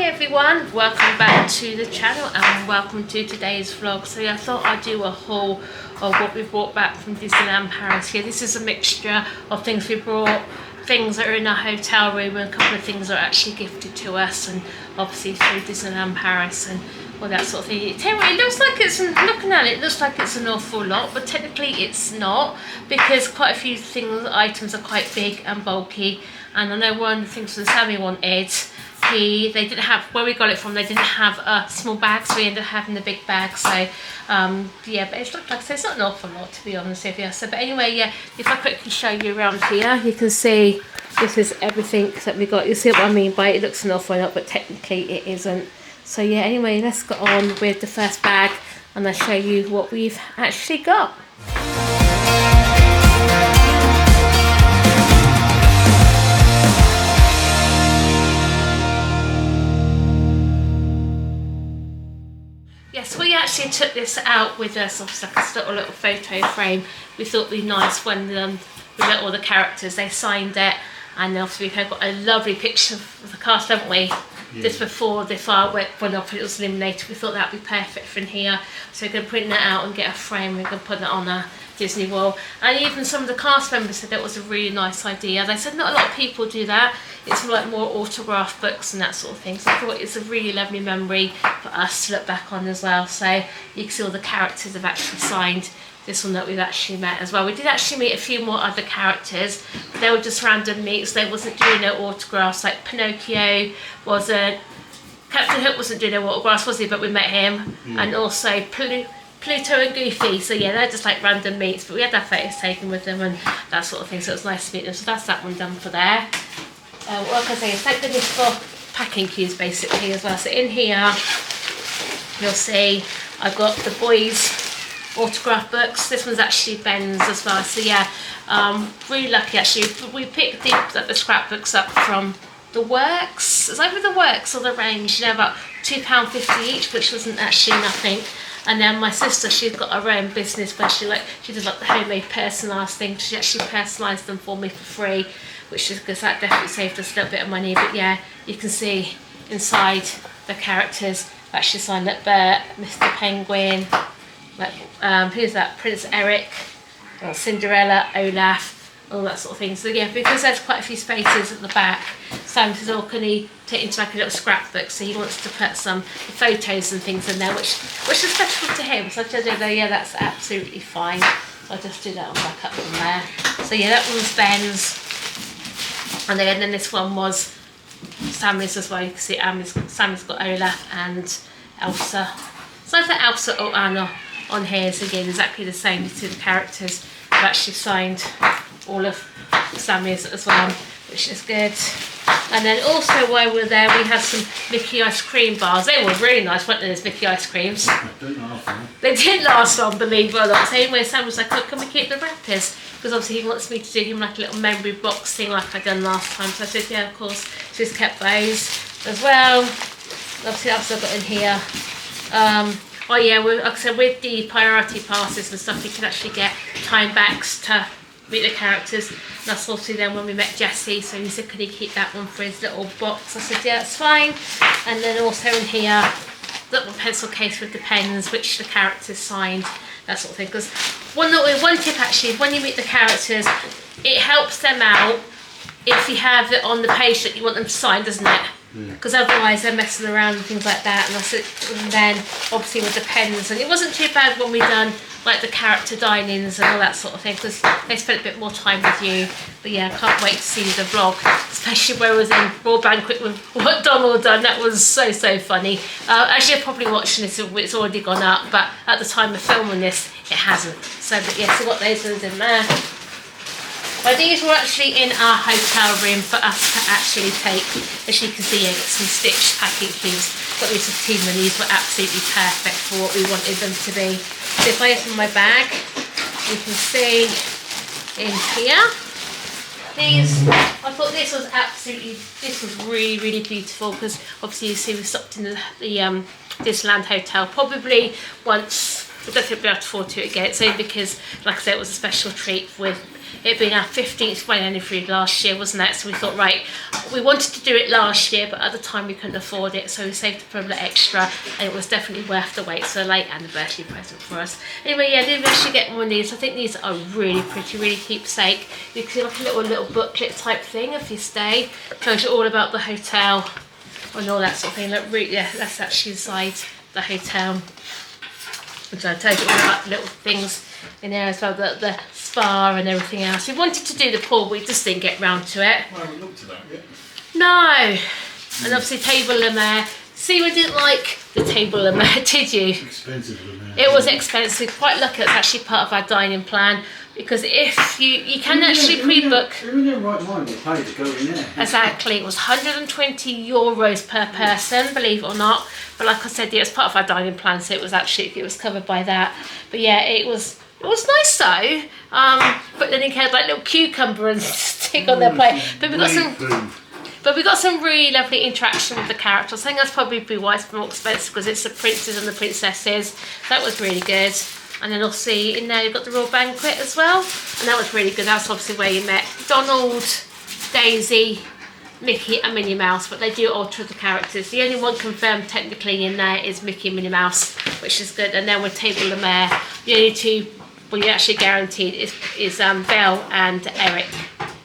everyone, welcome back to the channel and welcome to today's vlog. So yeah, I thought I'd do a haul of what we brought back from Disneyland Paris here. This is a mixture of things we brought, things that are in our hotel room, and a couple of things that are actually gifted to us, and obviously through Disneyland Paris and all that sort of thing. It looks like it's, looking at it, it looks like it's an awful lot, but technically it's not, because quite a few items are quite big and bulky. And I know one of the things that Sammy wanted, they didn't have, where we got it from, they didn't have a small bag, so we ended up having the big bag. So yeah, but it's like I said, it's not an awful lot, to be honest with you. So but anyway, yeah, if I quickly show you around here, you can see this is everything that we got. You see what I mean by it looks an awful lot, but technically it isn't. So yeah, anyway, let's get on with the first bag and I'll show you what we've actually got. Yes, we actually took this out with us, obviously like a little photo frame. We thought it'd be nice when we let all the characters, they signed it, and obviously we've got a lovely picture of the cast, haven't we? Yeah. Just before the firework went off, it was illuminated. We thought that'd be perfect for in here, so we're going to print that out and get a frame. We're going to put it on a Disney World, and even some of the cast members said that was a really nice idea. They said not a lot of people do that. It's like more autograph books and that sort of thing. So I thought it's a really lovely memory for us to look back on as well. So you can see all the characters have actually signed this one that we've actually met as well. We did actually meet a few more other characters. They were just random meets. They wasn't doing no autographs. Like Pinocchio wasn't. Captain Hook wasn't doing no autographs, was he? But we met him, and also Pluto and Goofy. So yeah, they're just like random meets. But we had our photos taken with them and that sort of thing. So it was nice to meet them. So that's that one done for there. What can I say? Thank goodness for packing cubes basically as well. So in here, you'll see I've got the boys' autograph books. This one's actually Ben's as well. So yeah, really lucky actually. We picked the scrapbooks up from the Works. It's either the Works or the Range. You know, about £2.50 each, which wasn't actually nothing. And then my sister, she's got her own business where she does like the homemade personalised thing. She actually personalised them for me for free, which is because that definitely saved us a little bit of money. But yeah, you can see inside the characters actually signed like Bert, Mr. Penguin, like who's that? Prince Eric, Cinderella, Olaf, all that sort of thing. So yeah, because there's quite a few spaces at the back, Sam says, oh, can he take into like a little scrapbook? So he wants to put some photos and things in there, which is special to him. So I told him, yeah, that's absolutely fine. So I'll just do that on back up from there. So yeah, that one was Ben's. And then this one was Sammy's as well. You can see Sammy's got Olaf and Elsa. So I said Elsa or Anna on here. So again, exactly the same. You see the characters have actually signed all of Sammy's as well, which is good. And then also while we were there, we had some Mickey ice cream bars. They were really nice, weren't they, those Mickey ice creams? They didn't last long, believe it or not. So anyway, Sam was like, oh, can we keep the wrappers? Because obviously he wants me to do him like a little memory box thing like I done last time. So I said, yeah, of course. So he's kept those as well. Obviously that's what I've got in here. Oh yeah, like I said, with the priority passes and stuff, you can actually get time backs to meet the characters. And that's obviously then when we met Jesse, so he said, could he keep that one for his little box? I said, yeah, that's fine. And then also in here, little pencil case with the pens, which the characters signed, that sort of thing. Because one tip actually, when you meet the characters, it helps them out if you have it on the page that you want them to sign, doesn't it? Because otherwise they're messing around and things like that. And then obviously with the pens, and it wasn't too bad when we done like the character dinings and all that sort of thing, because they spent a bit more time with you. But yeah, I can't wait to see the vlog, especially where I was in Royal Banquet with what Donald done. That was so funny. As you're probably watching this, it's already gone up, but at the time of filming this, it hasn't. So but yes, I got those ones in there. But these were actually in our hotel room for us to actually take. As you can see, I got some stitched packing cubes. Got these 15 and these were absolutely perfect for what we wanted them to be. So if I open my bag, you can see in here. I thought this was really beautiful, because obviously you see we stopped in the Disneyland Hotel probably once we don't think we'll be able to afford to do it again. It's only because, like I said, it was a special treat with it being our 15th wedding anniversary last year, wasn't it? So we thought, right, we wanted to do it last year, but at the time we couldn't afford it, so we saved up a little extra, and it was definitely worth the wait. So a late anniversary present for us. Anyway, yeah, I did actually get one of these. I think these are really pretty, really keepsake. You can see like a little booklet type thing if you stay. Tells you all about the hotel and all that sort of thing. Look, really, yeah, that's actually inside the hotel. And so I told you all about the little things in there as well, the spa and everything else. We wanted to do the pool, we just didn't get round to it. Well, I haven't looked at that yet. No. And obviously table la mer. See, we didn't like the table la mer, did you? Expensive la mer. It was expensive. Quite lucky it's actually part of our dining plan, because if you can actually pre-book. You're in their right mind, you pay to go in there. Exactly, it was €120 per person, believe it or not. But like I said, it was part of our dining plan, so it was covered by that. But yeah, it was nice though. But then it had like little cucumber and stick on their plate. But we got some really lovely interaction with the characters. I think that's probably why it's more expensive, because it's the princes and the princesses. That was really good. And then also in there you've got the royal banquet as well, and that was really good. That's obviously where you met Donald, Daisy, Mickey and Minnie Mouse, but they do alter the characters. The only one confirmed technically in there is Mickey and Minnie Mouse, which is good. And then with Table la Mer, the only two, well, you're actually guaranteed is Belle and Eric.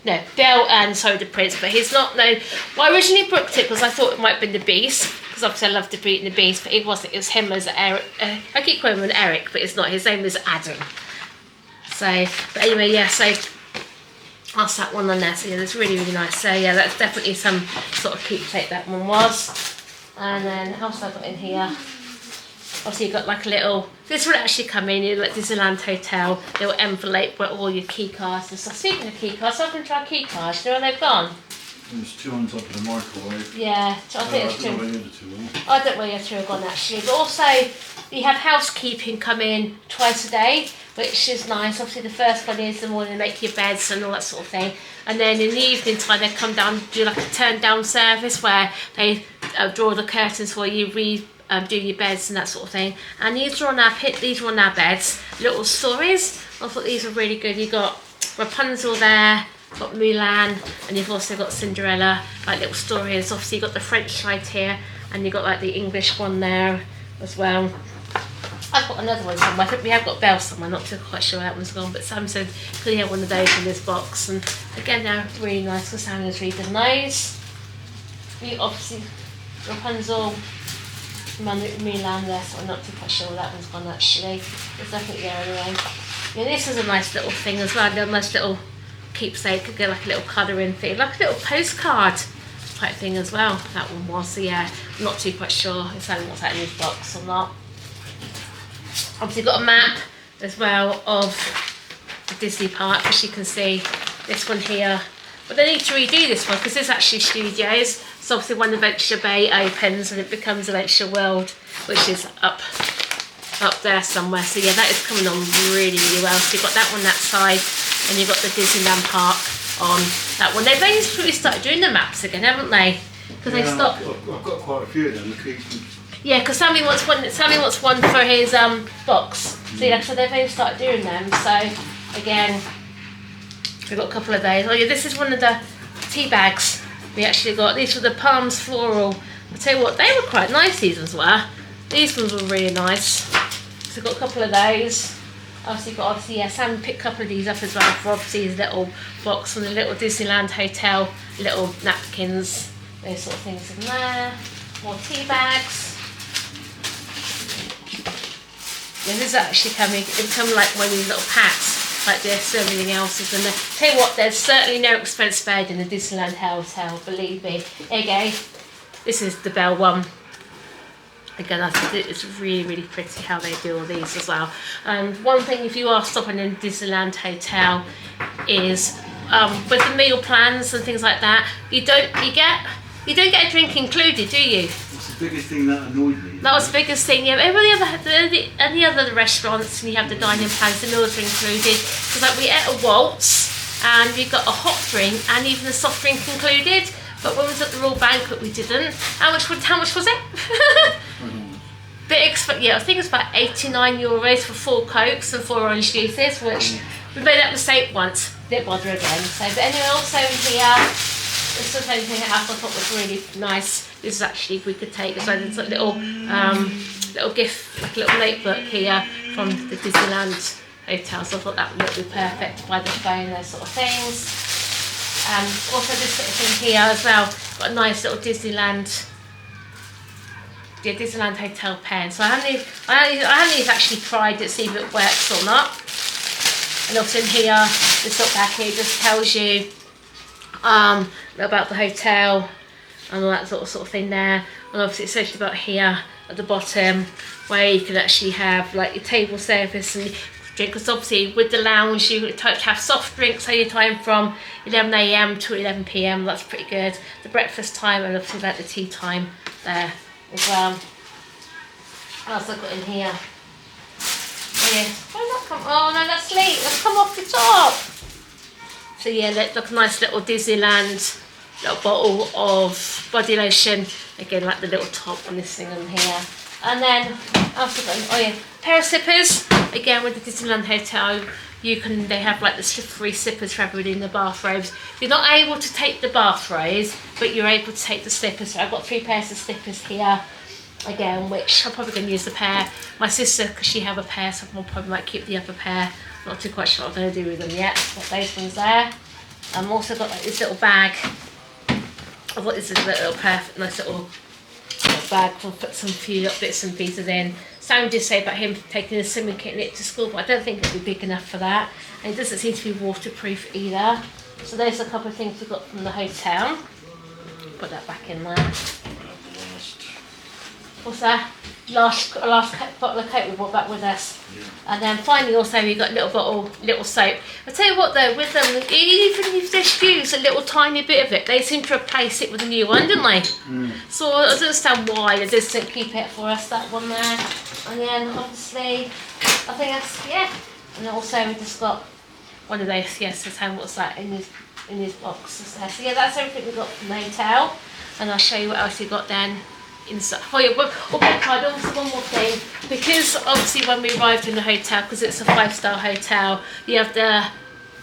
No, Belle and the Prince, but he's not. No, well, I originally booked it because I thought it might have been the Beast, because obviously I love the Beauty and the Beast, but it wasn't. It was him as Eric. I keep calling him Eric, but it's not. His name is Adam. So, but anyway, yeah. So that's that one on there. So yeah, that's really, really nice. So yeah, that's definitely some sort of keepsake. That one was. And then what else have I got in here? Obviously you've got like a little, this will actually come in like Disneyland Hotel, little envelope where all your key cards and stuff. Speaking of key cards, so I can try key cards. Do you know where they've gone? There's two on top of the microwave. Yeah, so I think there's two. I don't know where the other two are. I don't know where your two have gone actually. But also you have housekeeping come in twice a day, which is nice. Obviously the first one is the morning, make your beds and all that sort of thing. And then in the evening time they come down, do like a turn down service where they draw the curtains for you, do your beds and that sort of thing. And these are on our beds, little stories. I thought these were really good. You got Rapunzel there, got Mulan, and you've also got Cinderella, like little stories. Obviously you've got the French side here, and you've got like the English one there as well. I've got another one somewhere. I think we have got Belle somewhere, not too quite sure where that one's gone, but Sam said could have one of those in this box. And again, they're really nice, because Sam is reading those. We obviously Rapunzel, Mulan there, so I'm not too quite sure where that one's gone actually. It's definitely there anyway. Yeah, this is a nice little thing as well, a nice little keepsake. Could go like a little colouring thing, like a little postcard type thing as well. That one was, so yeah, I'm not too quite sure if Sally wants that in his box or not. Obviously got a map as well of the Disney park, as you can see. This one here, but they need to redo this one because there's actually studios. So obviously when Adventure Bay opens and it becomes Adventure World, which is up there somewhere. So yeah, that is coming on really, really well. So you've got that one that side, and you've got the Disneyland Park on that one. They've only really started doing the maps again, haven't they? Because they stopped. I've got quite a few of them. Yeah, because Sammy wants one for his box. So yeah, so they've only started doing them. So again, we've got a couple of those. Oh yeah, this is one of the tea bags we actually got. These were the Palms Floral. I'll tell you what, they were quite nice, these ones were. These ones were really nice. So we've got a couple of those. Obviously, yeah, Sam picked a couple of these up as well for obviously his little box from the little Disneyland Hotel, little napkins, those sort of things in there. More tea bags. Yeah, this is actually coming, it's coming like one of these little packs like this, so everything else is in there. Tell you what, there's certainly no expense spared in the Disneyland Hotel, believe me. There you go. This is the Belle one. Again, I think it's really, really pretty how they do all these as well. And one thing, if you are stopping in Disneyland Hotel, is with the meal plans and things like that, you don't get a drink included, do you? What's the biggest thing that annoyed me? That was the biggest thing. Yeah, any other restaurants, and you have the dining plans, the meals are included. Because like we ate a waltz, and you got a hot drink, and even a soft drink included. But when we was at the Royal Banquet, we didn't. How much was it? bit expensive. Yeah, I think it's about €89 for 4 Cokes and 4 orange juices, which we made that mistake once. Didn't bother again. So, but anyway, also here, this is anything else I thought was really nice. This is actually we could take as well. There's a little gift, like a little notebook here from the Disneyland Hotel. So I thought that would be perfect by the phone, those sort of things. Also this little thing here as well. Got a nice little Disneyland Hotel pen. So I haven't actually tried it, see if it works or not. And also in here, this little bag here just tells you about the hotel and all that sort of thing there. And obviously it says about here at the bottom where you can actually have like your table service and drink, because obviously with the lounge you have soft drinks anytime from 11 AM to 11 PM. That's pretty good. The breakfast time and obviously like the tea time there as well. What else I've got in here? Oh yeah, why not come? Oh no, that's late. Let's come off the top. So yeah, look, nice little Disneyland little bottle of body lotion. Again, like the little top on this thing on here. And then oh yeah, pair of slippers. Again, with the Disneyland Hotel, they have like the slippery slippers for everybody in the bathrobes. You're not able to take the bathrobes, but you're able to take the slippers. So I've got 3 pairs of slippers here. Again, which I'm probably going to use the pair. My sister, because she have a pair, so I probably might keep the other pair. Not too quite sure what I'm going to do with them yet. Got those ones there. I've also got like this little bag. I've got this little perfect, nice little bag. I'll put some few little bits and pieces in. Sam did say about him taking a swimming kit and it to school, but I don't think it'll be big enough for that. And it doesn't seem to be waterproof either. So there's a couple of things we got from the hotel. Put that back in there. What's that? Last bottle of Coke we brought back with us. Yeah. And then finally also we got little soap. I tell you what though, with them, even if they use a little tiny bit of it, they seem to replace it with a new one, didn't they? So I don't understand why they just didn't keep it for us, that one there. And then obviously, I think that's, yeah. And also we just got one of those, yes, so Sam, what's that in his box there. So yeah, that's everything we got from the hotel. And I'll show you what else we got then. Inside. Oh yeah, also one more thing, because obviously when we arrived in the hotel, because it's a 5-star hotel, you have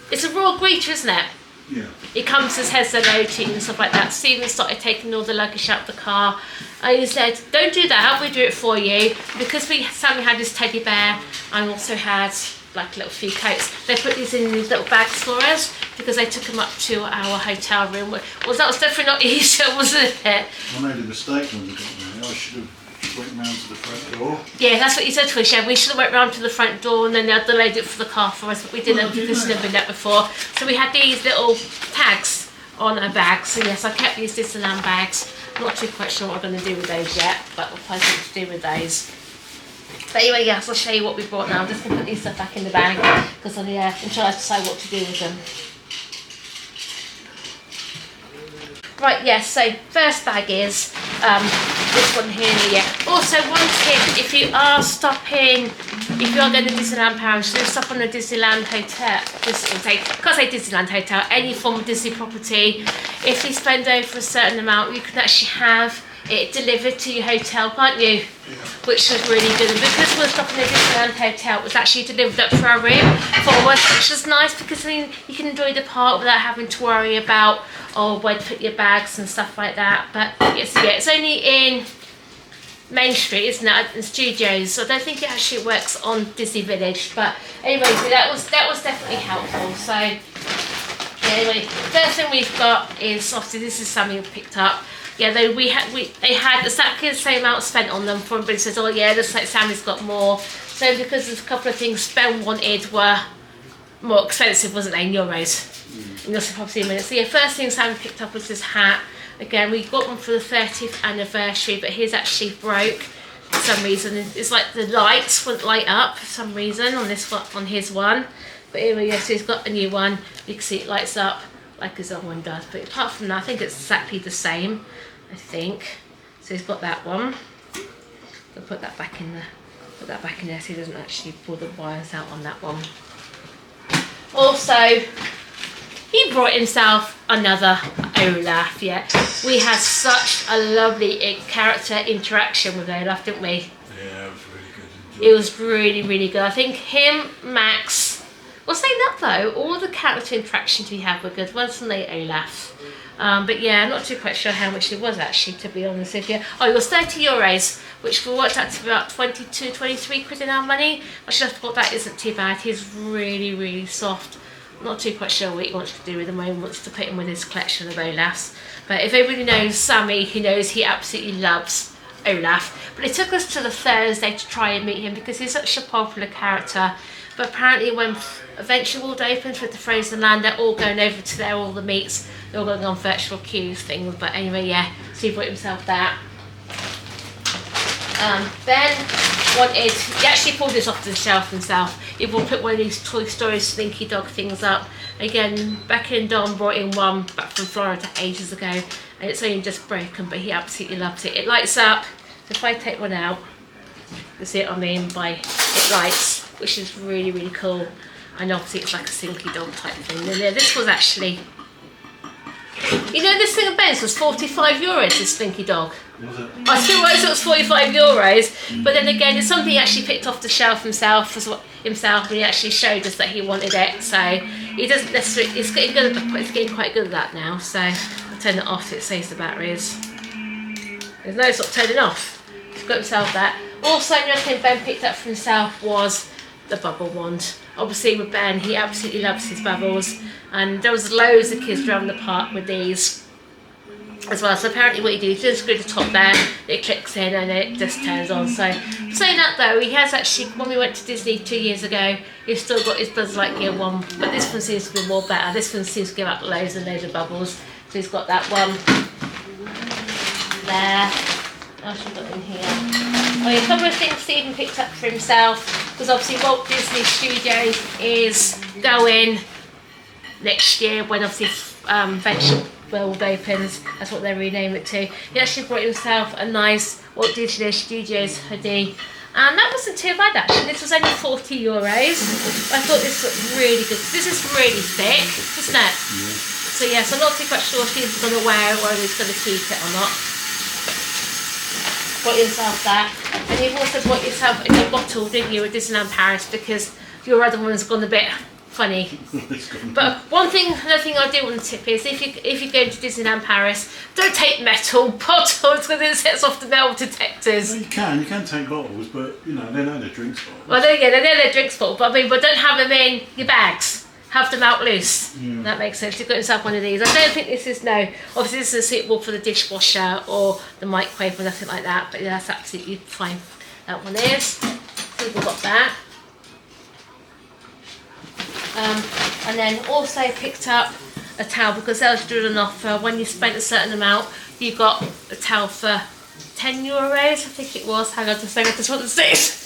it's a raw greeter, isn't it? Yeah. It comes and says hello to you and stuff like that. Stephen started taking all the luggage out the car. And he said, don't do that, we do it for you. Because Sammy had his teddy bear and also had like little few coats. They put these in these little bags for us because they took them up to our hotel room. Well, that was definitely not easier, wasn't it? I made a mistake when we got there. I should have went round to the front door. Yeah, that's what you said to us, yeah. We should have went round to the front door and then they delayed it for the car for us, but we didn't. We've just never done that before. So we had these little tags on our bags. So yes, I kept these Disneyland bags. I'm not too quite sure what I'm going to do with those yet, but we'll find something to do with those. But anyway, yes, I'll show you what we brought now. I'm just going to put these stuff back in the bag because I'm trying to decide what to do with them. Right, yes, so first bag is this one here. Yeah. Also, one tip, if you are going to Disneyland Paris, do stop on the Disneyland Hotel, can't say Disneyland Hotel, any form of Disney property. If you spend over a certain amount, you can actually have it delivered to your hotel, can't you? Yeah. Which was really good. And because we're stopping at Disneyland Hotel, it was actually delivered up to our room for us, which was nice because then you can enjoy the park without having to worry about where to put your bags and stuff like that. But yes, yeah, it's only in Main Street, isn't it? In Studios. So I don't think it actually works on Disney Village. But anyway, so that was definitely helpful. So yeah, anyway, first thing we've got is obviously this is something we picked up. Yeah, they had exactly the same amount spent on them. For everybody says, oh yeah, looks like Sammy's got more. So because there's a couple of things Ben wanted were more expensive, wasn't they, in euros? And you'll see probably in a minute. So yeah, first thing Sammy picked up was this hat. Again, we got one for the 30th anniversary, but his actually broke for some reason. It's like the lights wouldn't light up for some reason on his one. But anyway, yeah, so he's got a new one. You can see it lights up like his other one does. But apart from that, I think it's exactly the same. I think so. He's got that one. I'll put that back in there. Put that back in there so he doesn't actually pull the wires out on that one. Also, he brought himself another Olaf. Yeah, we had such a lovely character interaction with Olaf, didn't we? Yeah, It was really, really good. I think him, Max. Well, saying that though, all the character interactions we had were good, wasn't they, Olaf? But yeah, I'm not too quite sure how much it was actually, to be honest with you. Oh, it was €30, which worked out to be about 22, 23 quid in our money. I should have thought that isn't too bad. He's really, really soft. I'm not too quite sure what he wants to do with him. He wants to put him with his collection of Olafs. But if everybody knows Sammy, he knows he absolutely loves Olaf. But it took us to the Thursday to try and meet him because he's such a popular character. But apparently when Adventure World opens with the Frozen Land, they're all going over to there, all the meets. They're all going on virtual queues things. But anyway, yeah, so he bought himself that. Ben wanted, he actually pulled this off the shelf himself. He will put one of these Toy Story Slinky Dog things up. Again, Becky and Don brought in one back from Florida ages ago, and it's only just broken, but he absolutely loves it. It lights up. If I take one out, you see what I mean by it lights, which is really, really cool. And obviously it's like a Slinky Dog type thing. And yeah, this was actually, you know, this thing of Ben's was €45, this Slinky Dog. Was it? I still realised it was €45, but then again, it's something he actually picked off the shelf himself, and he actually showed us that he wanted it. So he doesn't necessarily. It's getting good. It's getting quite good at that now. So I'll turn it off. It saves the batteries. There's no sort of turning off. He's got himself that. Also, another thing Ben picked up for himself was the bubble wand. Obviously, with Ben, he absolutely loves his bubbles, and there was loads of kids around the park with these as well. So apparently what you do is just screw the top there, it clicks in and it just turns on. So saying that though, he has actually, when we went to Disney 2 years ago, he's still got his Buzz Lightyear one, but this one seems to be more better. This one seems to give out loads and loads of bubbles. So he's got that one there. What else have we got in here? Oh yeah, a couple of things Stephen picked up for himself, because obviously Walt Disney Studios is going next year when obviously Venture World opens. That's what they rename it to. He actually brought himself a nice Walt Disney Studios hoodie, and that wasn't too bad actually. This was only €40. I thought this looked really good. This is really thick, isn't it? Yeah. So yes, I'm not too quite sure if he's going to wear it or if he's going to keep it or not. Bought yourself that, and you've also bought yourself a new bottle, didn't you, at Disneyland Paris, because your other one's gone a bit funny. But another thing I do want to tip is if you're going to Disneyland Paris, don't take metal bottles because it sets off the metal detectors. Well, you can take bottles, but you know they're not their drinks bottles. Well, they're their drinks bottle, but don't have them in your bags. Have them out loose. Yeah. That makes sense. You've got yourself one of these. I don't think this is obviously this isn't suitable for the dishwasher or the microwave or nothing like that, but yeah, that's absolutely fine. That one is. So we've got that. And then also picked up a towel because they was doing an offer. When you spent a certain amount, you got a towel for €10, I think it was. Hang on just a second, I just want to see it.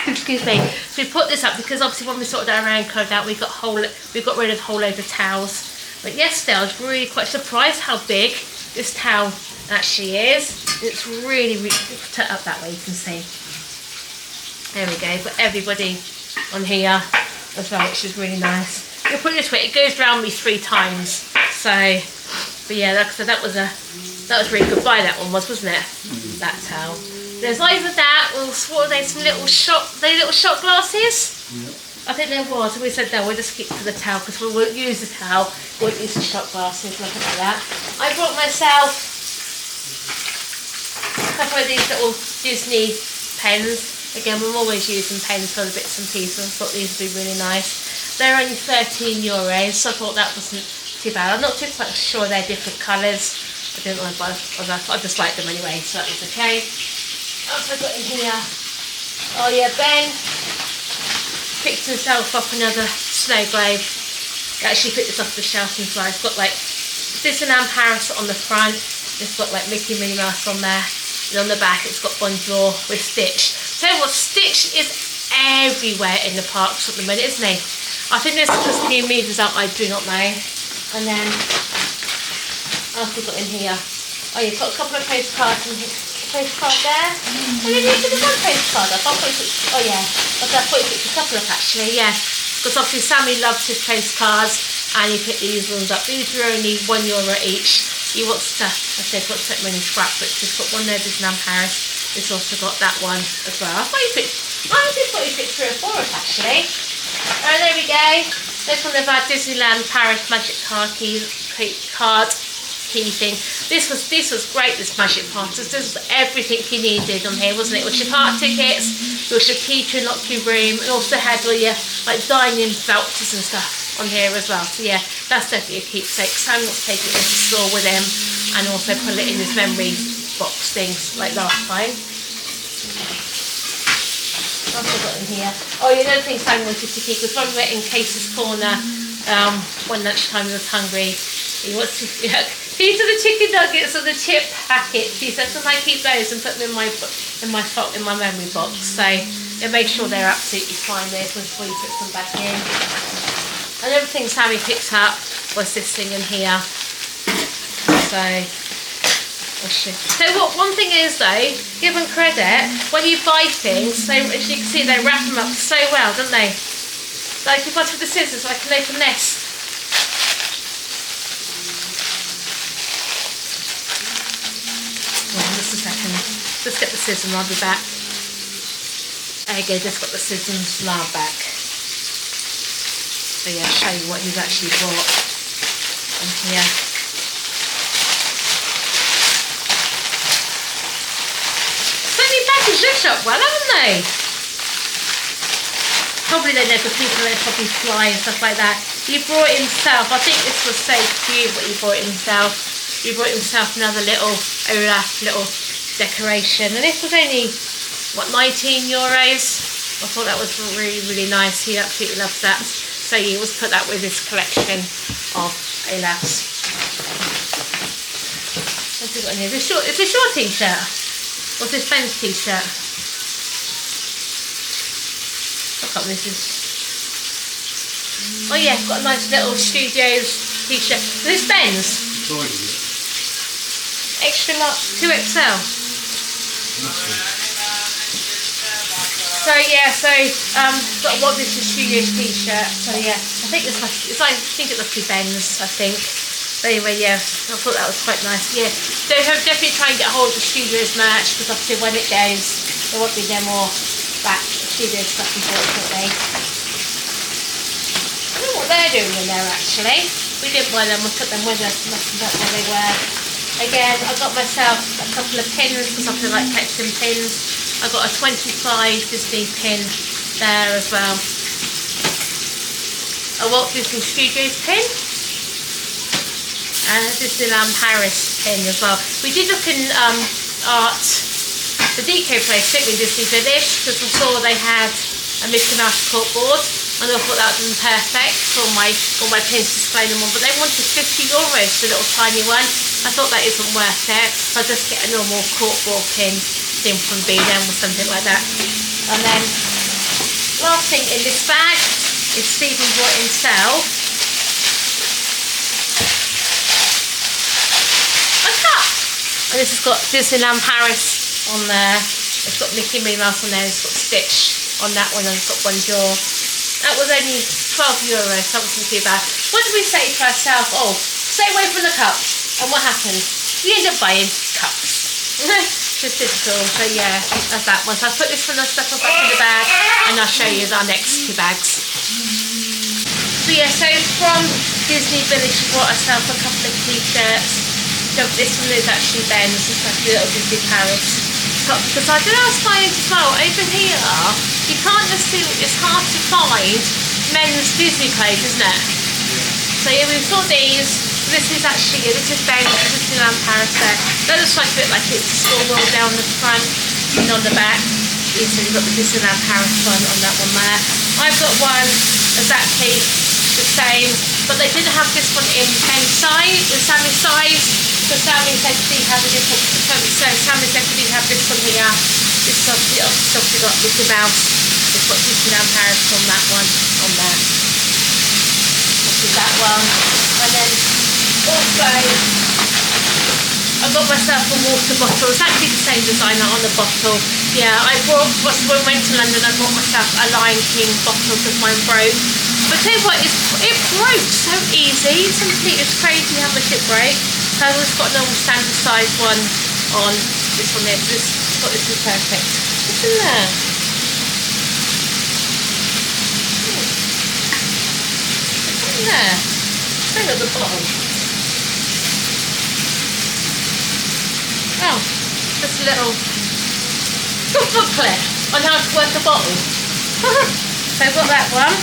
Excuse me. So we put this up because obviously when we sorted our rain code out, we got rid of a whole load of towels. But yesterday I was really quite surprised how big this towel actually is. It's really, really, turn it up that way you can see. There we go, but everybody on here as well, which is really nice. You'll put it this way, it goes round me 3 times. So, but yeah, like I said, that was really good buy, that one wasn't it? That towel. There's either that or what are they, some little shot glasses? Yep. I think there was, and we said no, we'll just keep to the towel because we won't use the towel, we won't use the shot glasses, nothing like that. I brought myself a couple of these little Disney pens. Again, we're always using pens for the bits and pieces. I thought these would be really nice. They're only €13, so I thought that wasn't too bad. I'm not too quite sure they're different colours. I didn't want to buy, I just like them anyway, so that was okay. What else have I got in here? Oh yeah, Ben picked himself up another snow globe. He actually picked this off the shelf inside. It's got like Disneyland Paris on the front. It's got like Mickey Minnie Mouse on there. And on the back it's got Bonjour with Stitch. Tell you what, Stitch is everywhere in the parks at the minute, isn't he? I think there's just new movies out I do not know. And then, what else have we got in here? Oh, you've got a couple of postcards in here. Postcard there. And then you did one postcard up. I thought you picked, oh yeah, I thought you picked a couple up actually, yeah. Because obviously Sammy loves his postcards and he picked these ones up. These were only €1 each. he wants to, I said, wants to put them in scrapbooks. He's got one there, Disneyland Paris. He's also got that one as well. I just thought he picked 3 or 4 up actually. Oh, there we go. This one of our Disneyland Paris magic card key thing. This was great, this magic part. This was everything you needed on here, wasn't it? It was your park tickets, it was your key to unlock your room, and also had all your like dining vouchers and stuff on here as well. So yeah, that's definitely a keepsake. Sam wants to take it into the store with him and also put it in his memory box things like last time. What have I got in here? Oh, the other thing Sam wanted to keep was when we were in Casey's Corner, when lunchtime he was hungry. He wants to, these are the chicken nuggets or the chip packets. He said, can I keep those and put them in my memory box? So yeah, make sure they're absolutely fine there before you put them back in. And everything Sammy picked up was this thing in here. So one thing is though, give them credit, when you buy things, as you can see, they wrap them up so well, don't they? Like if I took the scissors, I can open this. Oh, just a second. Just get the scissors and I'll be back. There you go, just got the scissors and I'll be back. So yeah, I'll show you what he's actually bought in here. Packaged up well, haven't they? Probably they know for people that probably fly and stuff like that. He brought himself, I think this was so cute what he brought himself. He brought himself another little Olaf little decoration, and this was only what, €19. I thought that was really, really nice. He absolutely loves that. So he was put that with his collection of Olafs. What's he got in here? It's a short t-shirt. What's this Ben's t-shirt? I can't believe this is. Oh yeah, got a nice little Studios t-shirt. This Ben's? Extra large, 2XL. So yeah, what this is Studios t-shirt. So yeah, I think it must be Ben's, I think. But anyway, yeah, I thought that was quite nice. Yeah, so definitely try and get hold of the Studios merch, because obviously when it goes, there won't be no more back Studios stuff, unfortunately. I don't know what they're doing in there actually. We didn't buy them, we put them with us, nothing about where they were. Again, I got myself a couple of pins, because I feel like collecting pins. I got a 25 Disney pin there as well. A Walt Disney Studios pin. And a Disneyland Paris pin as well. We did look in the deco place, didn't we, Disney Village, because we saw they had a Mickey Mouse corkboard, and I thought that would have been perfect for all my pins to display them on. But they wanted €50 for the little tiny one. I thought that isn't worth it, so I'll just get a normal corkboard pin thing from B&M or something like that. And then last thing in this bag is Stephen brought himself a cup, and this has got Disneyland Paris on there. It's got Mickey Mouse on there. It's got Stitch on that one, and it's got Bonjour. That was only €12, so that wasn't too bad. What did we say to ourselves? Oh, stay away from the cups. And what happened? We end up buying cups. Just typical. So yeah, that's that one. So I'll put this one stuff back in the bag, and I'll show you our next 2 bags. So yeah, so from Disney Village, we bought ourselves a couple of t-shirts. So this one is actually Ben's. It's like a little Disney Paris top, because I did ask clients as well. Over here, you can't just see. It's hard to find men's Disney clothes, isn't it? So yeah, we saw these. This is actually, this is Ben's Disneyland Paris there. That looks like a bit like it's a small world down the front and on the back. So you've got the Disneyland Paris one on that one there. I've got one exactly the same, but they didn't have this one in Ben's size, the Sammy's size. So Sammy said she had a different, so Sammy said we have this one here. This is obviously got Mickey Mouse. It's got Disneyland Paris on that one, on there. Obviously that one. And then also, I got myself a water bottle. It's actually the same designer on the bottle. Yeah, when we went to London, I bought myself a Lion King bottle because mine broke. But tell you what, it broke so easy. It's crazy how much it broke. So I've always got a normal standard size one on this one there. So this is perfect. What's in there? What's in there? Hang at the bottom. Oh, just a little booklet on how to work a bottle. So I've got that one.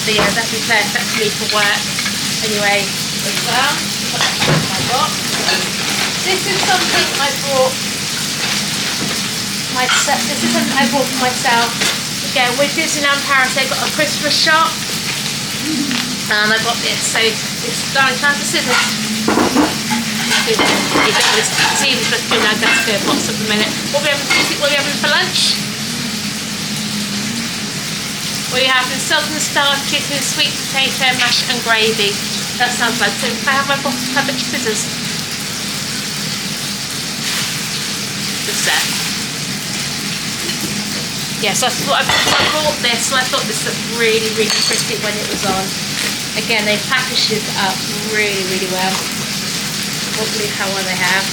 So yeah, that'd be perfect for me for work. Anyway, as well, put that back in my box. This is something I bought myself. This is something I bought for myself. Again, with Disneyland Paris, they got a Christmas shop, and I got this. So it's down to scissors. You don't want to see me just doing our gas beer pots at the minute. What are we having for lunch? We have southern style chicken, sweet potato, mash and gravy. That sounds like so. If I have my public scissors. Just there. Yes, I bought this and I thought this looked really, really pretty when it was on. Again, they packaged it up really, really well. I can't believe how well they have.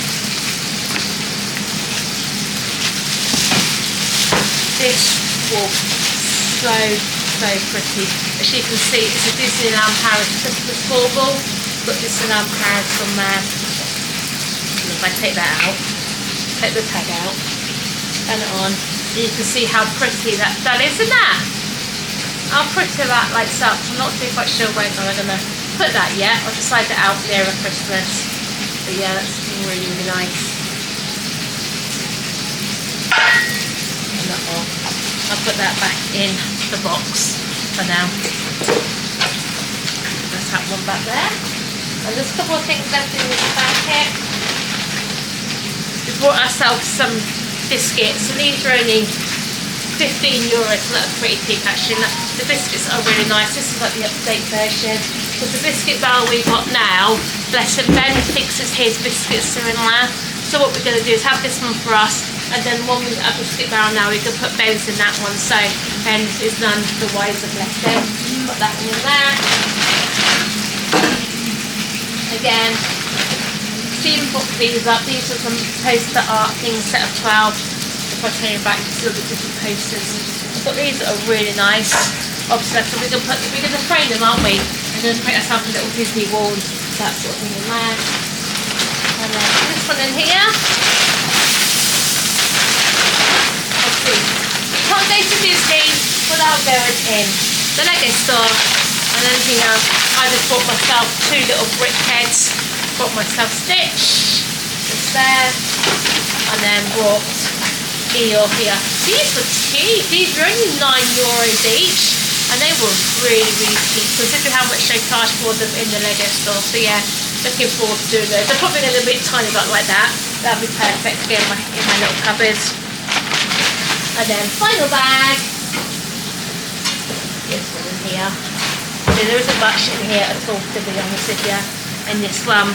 This wolf. So pretty. As you can see, it's a Disneyland Paris Christmas bauble. Got Disneyland Paris on there. And if I take that out, take the tag out, turn it on, and you can see how pretty that is, isn't that? How pretty that lights up. I'm not too quite sure where I'm going to put that yet. I'll decide that out nearer Christmas. But yeah, that's really, really nice. And that all. I'll put that back in the box for now. Let's have one back there. And there's a couple of things left in this packet. We bought ourselves some biscuits, and these are only €15, so that's pretty cheap actually. The biscuits are really nice. This is like the up-to-date version. Because the biscuit barrel we got now, bless him, Ben thinks it's his biscuits are in there. So what we're going to do is have this one for us, and then one with a biscuit barrel now, we can put Ben's in that one, so Ben is none the wiser, bless him. Put that one in there. Again, Stephen put these up. These are some poster art things, set of 12. If I turn it back, you can see all the different posters. But these are really nice. Obviously, so we're going to frame them, aren't we? And then put ourselves a little Disney wall, that sort of thing in there. And then this one in here. Obviously, you can't go to Disney without going in the Lego store. And anything else, I just bought myself 2 little brick heads. Bought myself Stitch, just there. And then bought Eeyore here. These were cheap. These were only €9 each. And they were really, really cheap, considering how much they charge for them in the Lego store. So yeah, looking forward to doing those. They're probably going to be tiny about like that. That'll be perfect to get in my little cupboard. And then final bag. This one in here. So there isn't much in here at all, to be honest with you. And this one,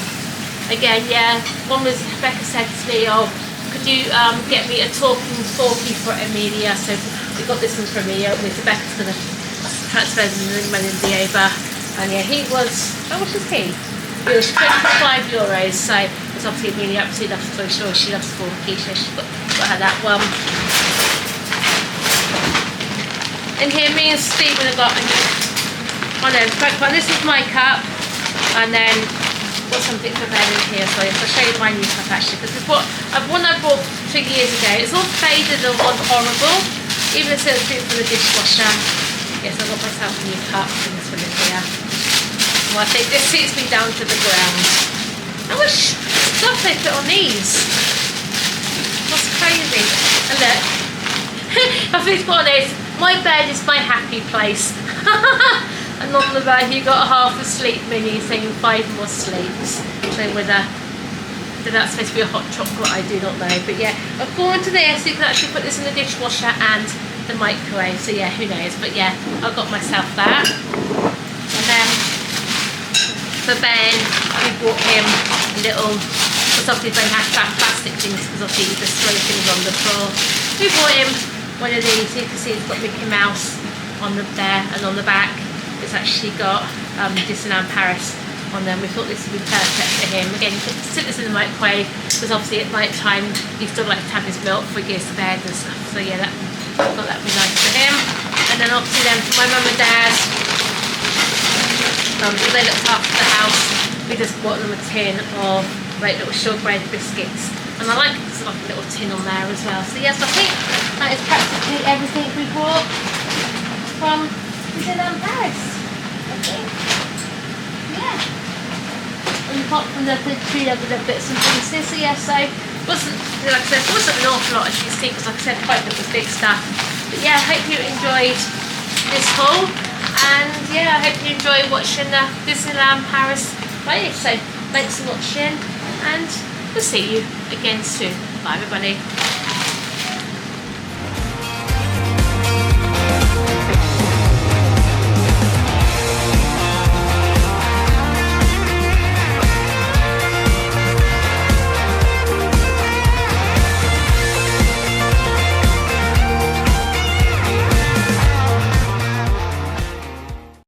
again, yeah, one was Rebecca said to me, oh, could you get me a talking forky for Amelia? So we got this one for Amelia. Rebecca's going to transfer the money over, and yeah, he was, how much was he? He was €25, so it's obviously really absolutely loves Toy Story. She loves Forky, so she's got her that one. And here, me and Stephen have got, this is my cup, and then got something for Ben in here, so I'll show you my new cup actually, because it's one I bought 2 years ago. It's all faded and all horrible, even if it's for the dishwasher. Yes, I got myself a new cup, and this one is here. Well, I think this suits me down to the ground. How much stuff they put on these? That's crazy. And look, I think what it is, my bed is my happy place. And on the bed you got a half asleep mini saying 5 more sleeps. So with a, so that's supposed to be a hot chocolate, I do not know. But yeah, according to this, you can actually put this in the dishwasher and the microwave, so yeah, who knows. But yeah, I got myself that. And then for Ben, we bought him a little, because obviously Ben has to have plastic things because obviously he just throws things on the floor. We bought him one of these. You can see it's got Mickey Mouse on the there, and on the back it's actually got Disneyland Paris on them. We thought this would be perfect for him. Again, you can sit this in the microwave because obviously at night time he still likes to have his milk before he goes to bed and stuff. So yeah, I thought that would be nice for him. And then obviously then for my mum and dad, because they looked after the house, we just bought them a tin of like little shortbread biscuits. And I like there's like a little tin on there as well. So yes, I think that is practically everything we bought from Disneyland Paris, I think. Yeah. And apart from the three other little bits and pieces, so yeah, so wasn't, like I said, wasn't an awful lot as you see, because like I said, quite a bit was big stuff. But yeah, I hope you enjoyed this haul, and yeah, I hope you enjoy watching the Disneyland Paris playlist. So thanks for watching, and we'll see you again soon. Bye everybody.